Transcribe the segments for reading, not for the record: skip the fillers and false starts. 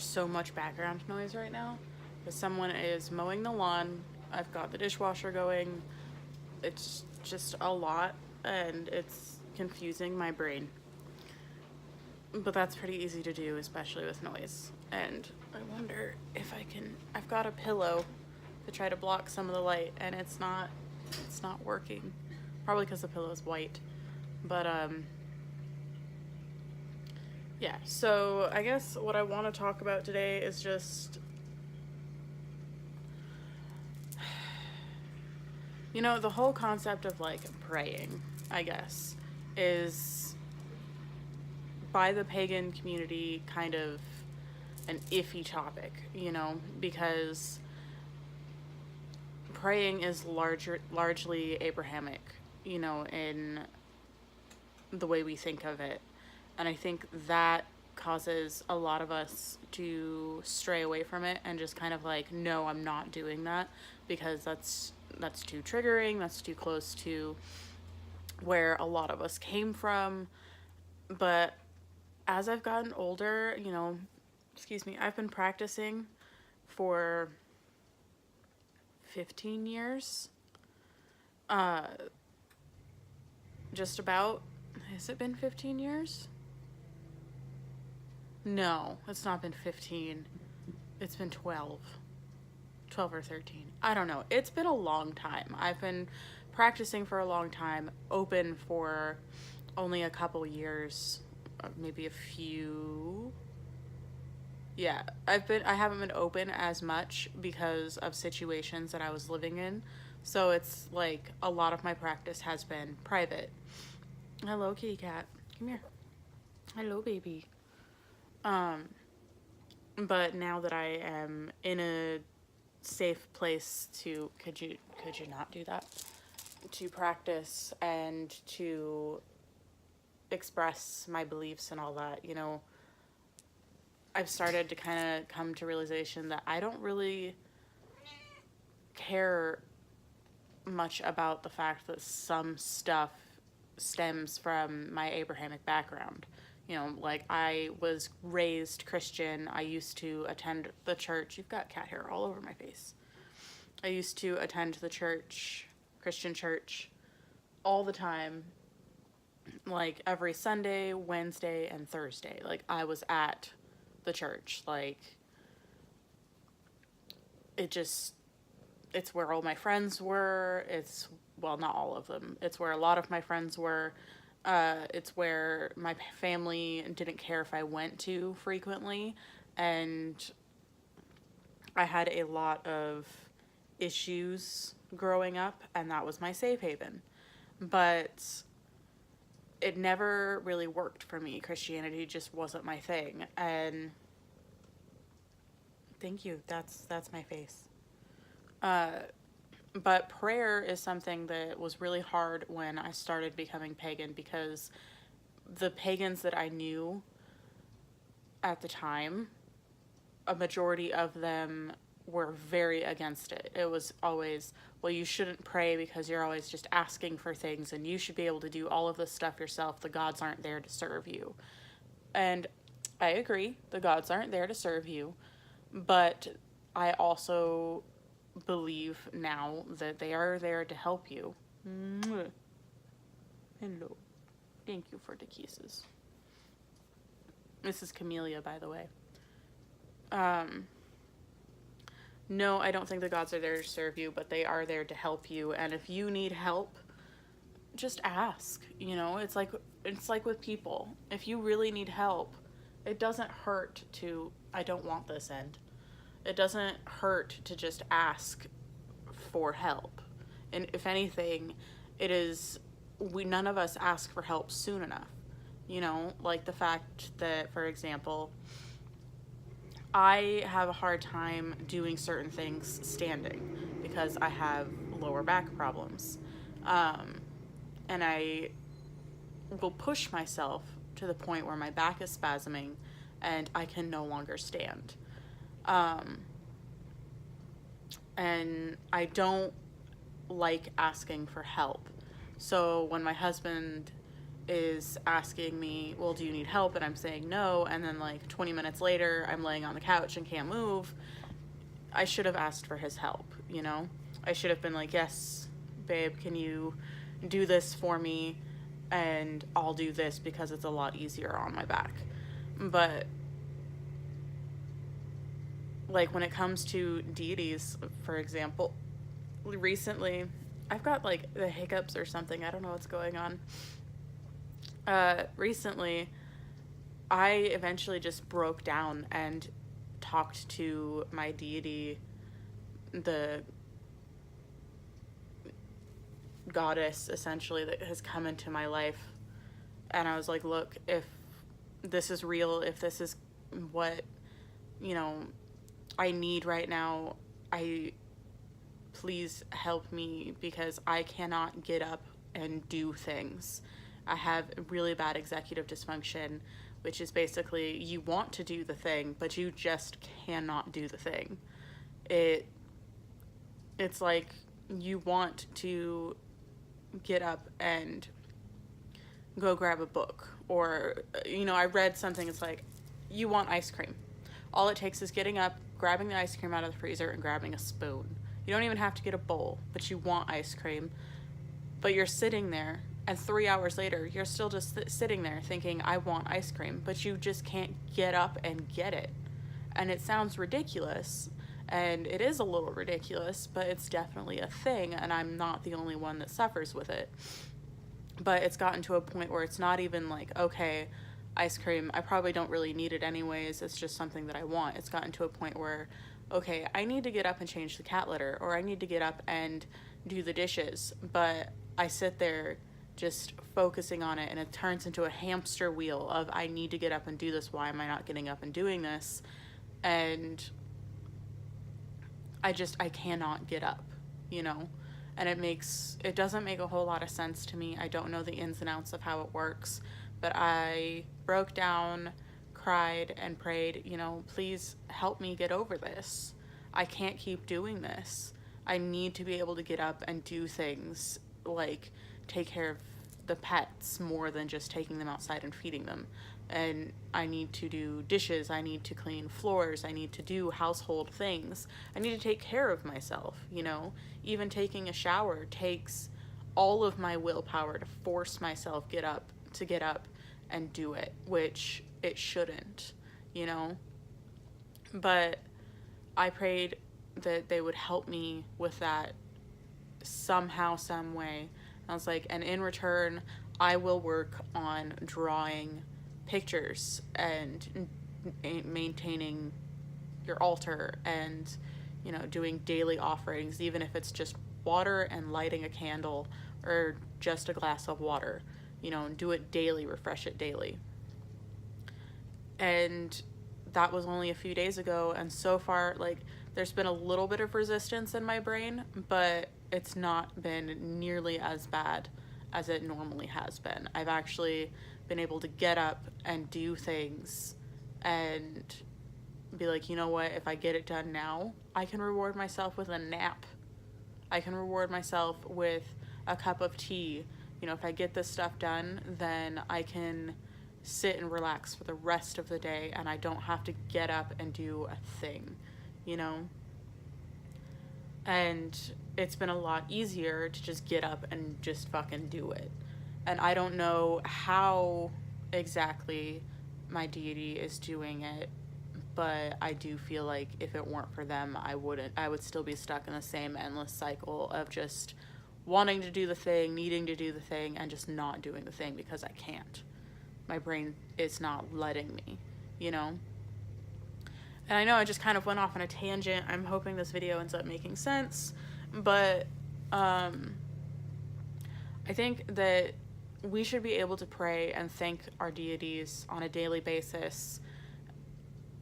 There's so much background noise right now because someone is mowing the lawn. I've got the dishwasher going. It's just a lot and it's confusing my brain. But that's pretty easy to do, especially with noise. And I wonder if I can. I've got a pillow to try to block some of the light, and it's not working. Probably because the pillow is white. But yeah. So I guess what I want to talk about today is just, the whole concept of like praying, I guess, is by the pagan community kind of an iffy topic, because praying is largely Abrahamic, in the way we think of it. And I think that causes a lot of us to stray away from it and just kind of like, no, I'm not doing that because that's too triggering, that's too close to where a lot of us came from. But as I've gotten older, excuse me, I've been practicing for 15 years. Uh, just about. Has it been 15 years? No, it's not been 15. It's been 12. 12 or 13. I don't know. It's been a long time. I've been practicing for a long time, open for only a couple years, maybe a few. Yeah, I haven't been open as much because of situations that I was living in. So it's like a lot of my practice has been private. Hello, kitty cat. Come here. Hello, baby. Um, but now that I am in a safe place to could you not do that? To practice and to express my beliefs and all that, I've started to kind of come to realization that I don't really care much about the fact that some stuff stems from my Abrahamic background. Like I was raised Christian. I used to attend the church. You've got cat hair all over my face. I used to attend the church, Christian church, all the time, like every Sunday, Wednesday, and Thursday. Like I was at the church. Like it just, it's where all my friends were. It's, well, not all of them. It's where a lot of my friends were. It's where my family didn't care if I went to frequently. And I had a lot of issues growing up, and that was my safe haven. But it never really worked for me. Christianity just wasn't my thing. And thank you. That's my face. Uh, but prayer is something that was really hard when I started becoming pagan because the pagans that I knew at the time, a majority of them were very against it. It was always, well, you shouldn't pray because you're always just asking for things and you should be able to do all of this stuff yourself. The gods aren't there to serve you. And I agree, the gods aren't there to serve you, but I also believe now that they are there to help you. Mwah. Hello. Thank you for the kisses. This is Camellia, by the way. No, I don't think the gods are there to serve you, but they are there to help you. And if you need help, just ask. It's like with people. If you really need help, it doesn't hurt to, I don't want this end. It doesn't hurt to just ask for help. And if anything, it is, none of us ask for help soon enough. Like the fact that, for example, I have a hard time doing certain things standing because I have lower back problems. And I will push myself to the point where my back is spasming and I can no longer stand. And I don't like asking for help. So when my husband is asking me, well, do you need help? And I'm saying no. And then like 20 minutes later, I'm laying on the couch and can't move. I should have asked for his help, you know? I should have been like, yes, babe, can you do this for me? And I'll do this because it's a lot easier on my back. But like when it comes to deities, for example, recently I've got like the hiccups or something. I don't know what's going on. Recently I eventually just broke down and talked to my deity, the goddess essentially that has come into my life. And I was like, look, if this is real, if this is what, you know, I need right now, please help me because I cannot get up and do things. I have really bad executive dysfunction, which is basically you want to do the thing, but you just cannot do the thing. It's like you want to get up and go grab a book, or, you know, I read something, it's like, you want ice cream. All it takes is getting up, grabbing the ice cream out of the freezer, and grabbing a spoon. You don't even have to get a bowl, but you want ice cream. But you're sitting there, and 3 hours later, you're still just sitting there thinking, I want ice cream, but you just can't get up and get it. And it sounds ridiculous, and it is a little ridiculous, but it's definitely a thing, and I'm not the only one that suffers with it. But it's gotten to a point where it's not even like, okay, ice cream, I probably don't really need it anyways, it's just something that I want. It's gotten to a point where, okay, I need to get up and change the cat litter, or I need to get up and do the dishes, but I sit there just focusing on it, and it turns into a hamster wheel of, I need to get up and do this, why am I not getting up and doing this? And I cannot get up, you know? And it doesn't make a whole lot of sense to me. I don't know the ins and outs of how it works, but I broke down, cried, and prayed, you know, please help me get over this. I can't keep doing this. I need to be able to get up and do things like take care of the pets more than just taking them outside and feeding them. And I need to do dishes, I need to clean floors, I need to do household things. I need to take care of myself, you know? Even taking a shower takes all of my willpower to force myself to get up and do it, which it shouldn't, you know? But I prayed that they would help me with that somehow, some way. I was like, and in return, I will work on drawing pictures and maintaining your altar and, you know, doing daily offerings, even if it's just water and lighting a candle or just a glass of water, you know, and do it daily, refresh it daily. And that was only a few days ago, and so far, like, there's been a little bit of resistance in my brain, but it's not been nearly as bad as it normally has been. I've actually been able to get up and do things and be like, you know what, if I get it done now, I can reward myself with a nap. I can reward myself with a cup of tea. You know, if I get this stuff done, then I can sit and relax for the rest of the day, and I don't have to get up and do a thing, you know? And it's been a lot easier to just get up and just fucking do it. And I don't know how exactly my deity is doing it, but I do feel like if it weren't for them, I would still be stuck in the same endless cycle of just wanting to do the thing, needing to do the thing, and just not doing the thing because I can't. My brain is not letting me, you know? And I know I just kind of went off on a tangent. I'm hoping this video ends up making sense, but I think that we should be able to pray and thank our deities on a daily basis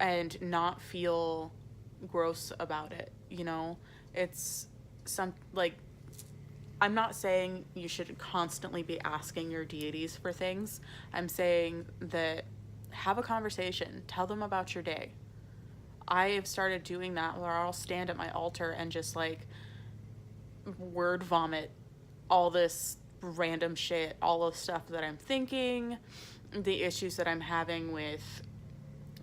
and not feel gross about it, you know? It's I'm not saying you should constantly be asking your deities for things. I'm saying that have a conversation. Tell them about your day. I have started doing that where I'll stand at my altar and just like word vomit all this random shit, all of stuff that I'm thinking, the issues that I'm having with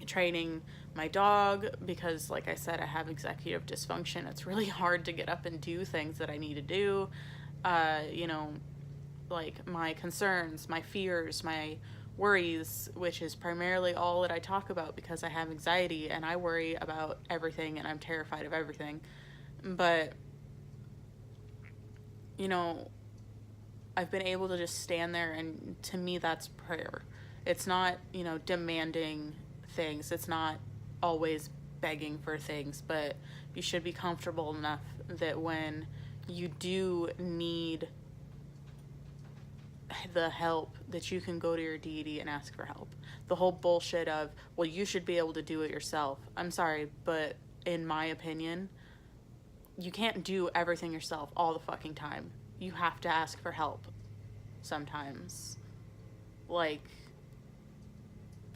training my dog, because like I said, I have executive dysfunction. It's really hard to get up and do things that I need to do. You know, like my concerns, my fears, my worries, which is primarily all that I talk about because I have anxiety and I worry about everything and I'm terrified of everything. But, you know, I've been able to just stand there, and to me that's prayer. It's not, you know, demanding things. It's not always begging for things, but you should be comfortable enough that when you do need the help, that you can go to your deity and ask for help. The whole bullshit of, well, you should be able to do it yourself. I'm sorry, but in my opinion, you can't do everything yourself all the fucking time. You have to ask for help sometimes. Like,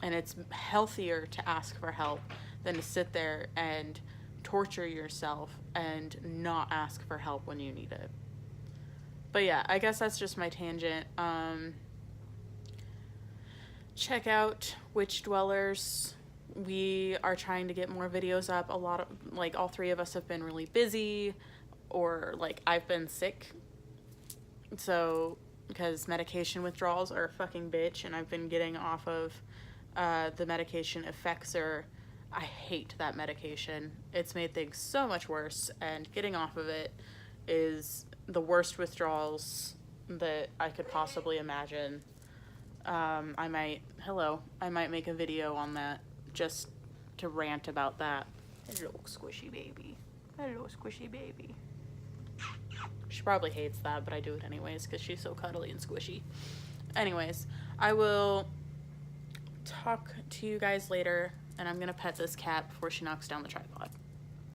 and it's healthier to ask for help than to sit there and torture yourself and not ask for help when you need it. But yeah, I guess that's just my tangent. Check out Witch Dwellers. We are trying to get more videos up. A lot of, like, all three of us have been really busy, or like I've been sick. So, because medication withdrawals are a fucking bitch, and I've been getting off of the medication Effexor. I hate that medication. It's made things so much worse, and getting off of it is the worst withdrawals that I could possibly imagine. I might make a video on that, just to rant about that. Hello, squishy baby. Hello, squishy baby. She probably hates that, but I do it anyways because she's so cuddly and squishy. Anyways, I will talk to you guys later, and I'm gonna pet this cat before she knocks down the tripod.